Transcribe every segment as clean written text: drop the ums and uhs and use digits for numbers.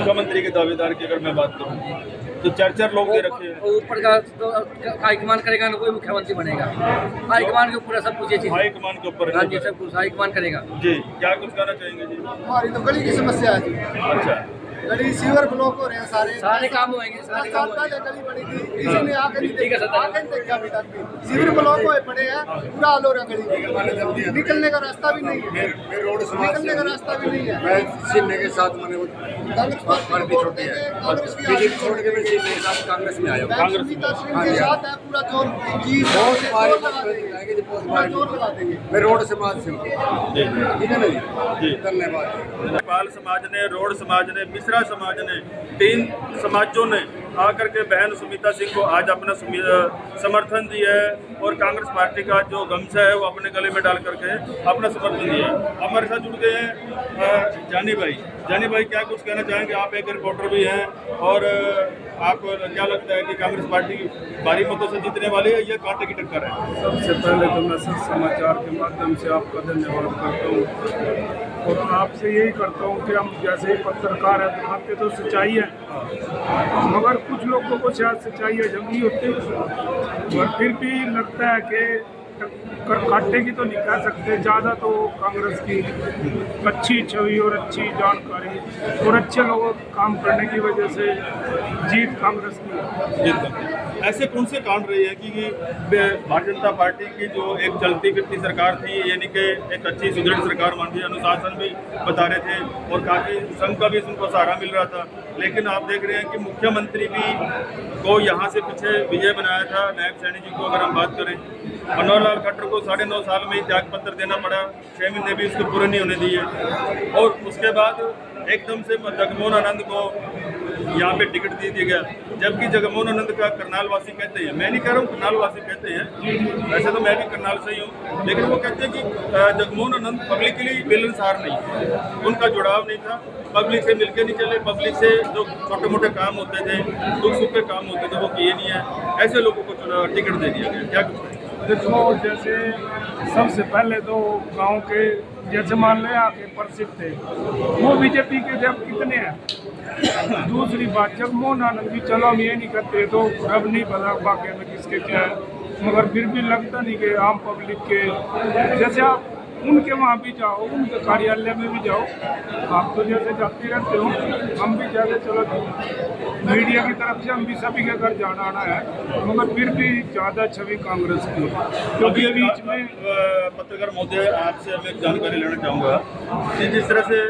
मुख्यमंत्री के दावेदार की अगर मैं बात करूँ तो 4 लोग दे रखे हैं। ऊपर का तो हाईकमान करेगा ना, कोई मुख्यमंत्री बनेगा। हाईकमान के ऊपर सब कुछ ये चीज, हाईकमान के ऊपर। हाँ जी, सब कुछ हाईकमान करेगा जी। क्या कुछ कहना चाहेंगे जी? हमारी तो गली की समस्या है जी। अच्छा, गली सीवर ब्लॉक हो रहे हैं सारे काम होंगे, सारे काम पहले गली बनी थी, किसी ने आके नहीं ठीक है सर। आके नहीं देखा अभी तक भी। सीवर ब्लॉक हुए पड़े हैं, पूरा हाल हो रहा है गली, निकलने का रास्ता भी नहीं है। मेरे रोड समाज निकलने का रास्ता भी नहीं है। मैं सीने के साथ मैंने वो पार्टी छोड़ दी है, बीजेपी छोड़ के मैं सीने के साथ कांग्रेस में आया हूँ। कांग्रेस के साथ है, पूरा जोर जी बहुत जोर लगा बारी देंगे, बहुत पूरा जोर लगा देंगे। मैं रोड समाज से हूँ, जी ठीक है ना जी। जी, धन्यवाद। नेपाल समाज ने, रोड समाज ने, मिश्रा समाज ने, 3 समाजों ने आकर के बहन सुमिता सिंह को आज अपना समर्थन दिया है और कांग्रेस पार्टी का जो गमछा है वो अपने गले में डाल करके अपना समर्थन दिया है। हमारे साथ जुड़ गए हैं जानी भाई। जानी भाई, क्या कुछ कहना चाहेंगे? आप एक रिपोर्टर भी हैं और आपको क्या लगता है कि कांग्रेस पार्टी भारी मतों से जीतने वाली है या कांटे की टक्कर है? सबसे पहले तो मैं सच समाचार के माध्यम से आपका धन्यवाद करता हूँ और आपसे यही करता हूँ कि हम जैसे ही पत्रकार हैं दिखाते तो सच्चाई है, मगर कुछ लोगों को शायद सच्चाई हजम नहीं होती और फिर भी लगता है कि काटे की तो नहीं कह सकते, ज़्यादा तो कांग्रेस की अच्छी छवि और अच्छी जानकारी और अच्छे लोगों काम करने की वजह से जीत कांग्रेस की। ऐसे कौन से कांड रहे हैं कि भारतीय जनता पार्टी की जो एक चलती फिरती सरकार थी, यानी कि एक अच्छी सुदृढ़ सरकार मान ली, अनुशासन भी बता रहे थे और काफ़ी संघ का भी उनको सहारा मिल रहा था, लेकिन आप देख रहे हैं कि मुख्यमंत्री भी को यहाँ से पीछे विजय बनाया था नायब सैनी जी को। अगर हम बात करें, मनोहर लाल खट्टर को 9.5 साल में ही त्याग पत्र देना पड़ा, 6 महीने भी उसको पूरे नहीं होने दिए और उसके बाद एकदम से जगमोहन आनंद को यहाँ पे टिकट दे दिया गया, जबकि जगमोहन आनंद का करनाल वासी कहते हैं, मैं नहीं कह रहा हूँ करनाल वासी कहते हैं, वैसे तो मैं भी करनाल से ही हूँ, लेकिन वो कहते हैं कि जगमोहन आनंद पब्लिकली मिलनसार नहीं, उनका जुड़ाव नहीं था, पब्लिक से मिलके नहीं चले, पब्लिक से जो छोटे मोटे काम होते थे, दुख सुख के काम होते थे वो किए नहीं है, ऐसे लोगों को टिकट दे दिया गया। क्या कुछ? देखो, जैसे सबसे पहले तो गांव के जैसे मान लें आपके प्रसिद्ध थे वो बीजेपी के जब कितने हैं। दूसरी बात, जगमोहन आनंद भी, चलो हम ये नहीं करते तो अब नहीं पता वाकई में किसके क्या है, मगर फिर भी लगता नहीं कि आम पब्लिक के जैसे आप उनके वहाँ भी जाओ, उनके कार्यालय में भी जाओ, आप तो जैसे जाते रहते हो, हम भी जाते, चलो मीडिया की तरफ से हम भी सभी के घर जाना आना है, मगर फिर भी ज़्यादा छवि कांग्रेस की, क्योंकि बीच में पत्रकार महोदय आपसे मैं जानकारी लेना चाहूँगा कि जिस तरह से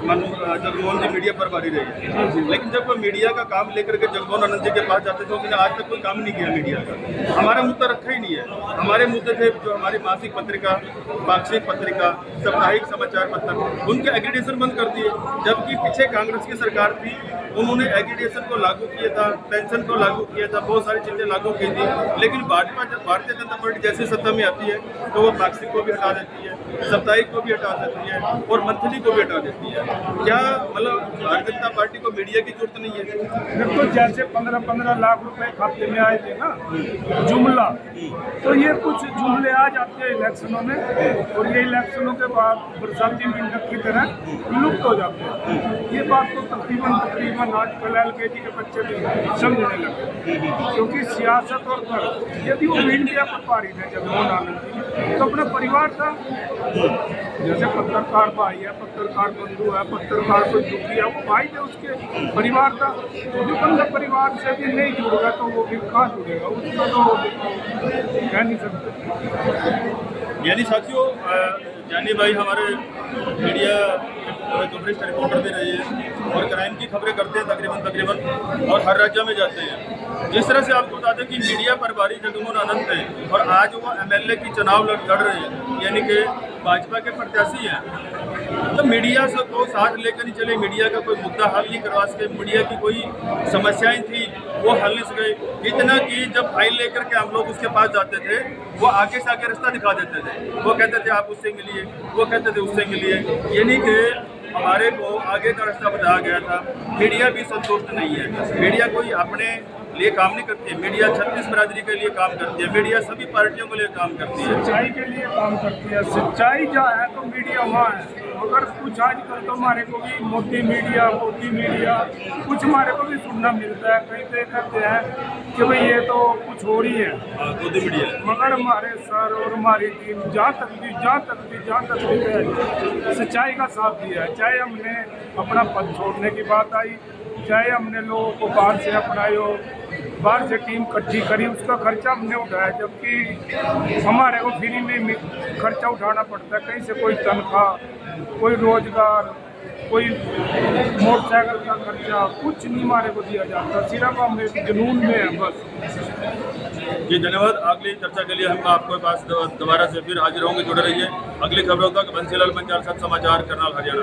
जगमोहन जी मीडिया पर भारी रही है, लेकिन जब वो मीडिया का काम लेकर के जगमोहन आनंद जी के पास जाते थे, उसने आज तक कोई काम नहीं किया मीडिया का। हमारा मुद्दा रखा ही नहीं है। हमारे मुद्दे थे जो हमारी मासिक पत्रिका, पाक्षिक पत्रिका, साप्ताहिक समाचार पत्र, उनके एग्रीडेशन बंद कर दिए, जबकि पीछे कांग्रेस की सरकार थी, उन्होंने एग्रीडेशन को लागू किया था, पेंशन को लागू किया था, बहुत सारी चीज़ें लागू की थी, लेकिन भाजपा जब भारतीय जनता पार्टी जैसी सत्ता में आती है तो वो पाक्षिक को भी हटा देती है, साप्ताहिक को भी हटा देती है और मंथली को भी हटा देती है। क्या मतलब भारतीय जनता पार्टी को मीडिया की जरूरत नहीं है? देखो, जैसे 15-15 लाख रुपए खाते में आए थे ना जुमला, तो ये कुछ जुमले आ जाते हैं इलेक्शनों में और ये इलेक्शनों के बाद बरसाती मेंढक की तरह लुप्त हो जाते हैं। ये बात तो तकरीबन आजकल LKG के बच्चे भी समझने लगे, क्योंकि सियासत और कर यदि वो मीडिया पर पारित है जगमोहन आनंद तो अपना परिवार था, जैसे पत्रकार भाई है, पत्रकार बंधु है, पत्रकार कोई दुखी है, वो भाई थे, उसके परिवार था। जो बंदा परिवार से भी नहीं जुड़ेगा तो वो फिर कहाँ जुड़ेगा, उसका तो कह नहीं सकते। यानी साथियों, जानी भाई हमारे मीडिया जो वरिष्ठ रिपोर्टर भी रहे हैं और क्राइम की खबरें करते हैं तकरीबन और हर राज्य में जाते हैं। जिस तरह से आपको बता दें कि मीडिया पर भारी जगमोहन आनंद थे और आज वो MLA की चुनाव लड़ रहे हैं, यानी कि भाजपा के प्रत्याशी हैं, तो मीडिया से को साथ लेकर नहीं चले, मीडिया का कोई मुद्दा हल नहीं करवा सके, मीडिया की कोई समस्याएं थी वो हल नहीं सके। इतना कि जब फाइल लेकर के हम लोग उसके पास जाते थे, वो आगे से आगे रास्ता दिखा देते थे, वो कहते थे आप उससे मिलिए, वो कहते थे उससे मिलिए, यानी कि हमारे को आगे का रास्ता बताया गया था। मीडिया भी संतुष्ट नहीं है, मीडिया कोई अपने लिए काम नहीं करती है। मीडिया 36 बिरादरी के लिए काम करती है, मीडिया सभी पार्टियों के लिए काम करती है। सच्चाई के लिए काम करती है। सच्चाई जहाँ है तो मीडिया वहाँ है। मगर कुछ आजकल तो हमारे को भी मोदी मीडिया कुछ हमारे को भी सुनना मिलता है। कहीं तो कहते हैं कि भाई ये तो कुछ हो रही है, मोदी मीडिया मगर हमारे सर और हमारी टीम जहाँ तक भी गए, सच्चाई का साथ दिया है। चाहे हमने अपना पद छोड़ने की बात आई, चाहे हमने लोगों को बाहर से अपनायो, बाहर से टीम इकट्ठी करी, उसका खर्चा हमने उठाया, जबकि हमारे को फ्री में खर्चा उठाना पड़ता है। कहीं से कोई तनख्वाह, कोई रोजगार, कोई मोटरसाइकिल का खर्चा, कुछ नहीं हमारे को दिया जाता। सिर्फ हम एक जुनून में है बस। जी धन्यवाद। अगली चर्चा के लिए हम आपके पास दोबारा से फिर हाजिर होंगे। जुड़े रहिए। अगली खबरों तक बंसीलाल बंजाल, सच समाचार, करनाल, हरियाणा।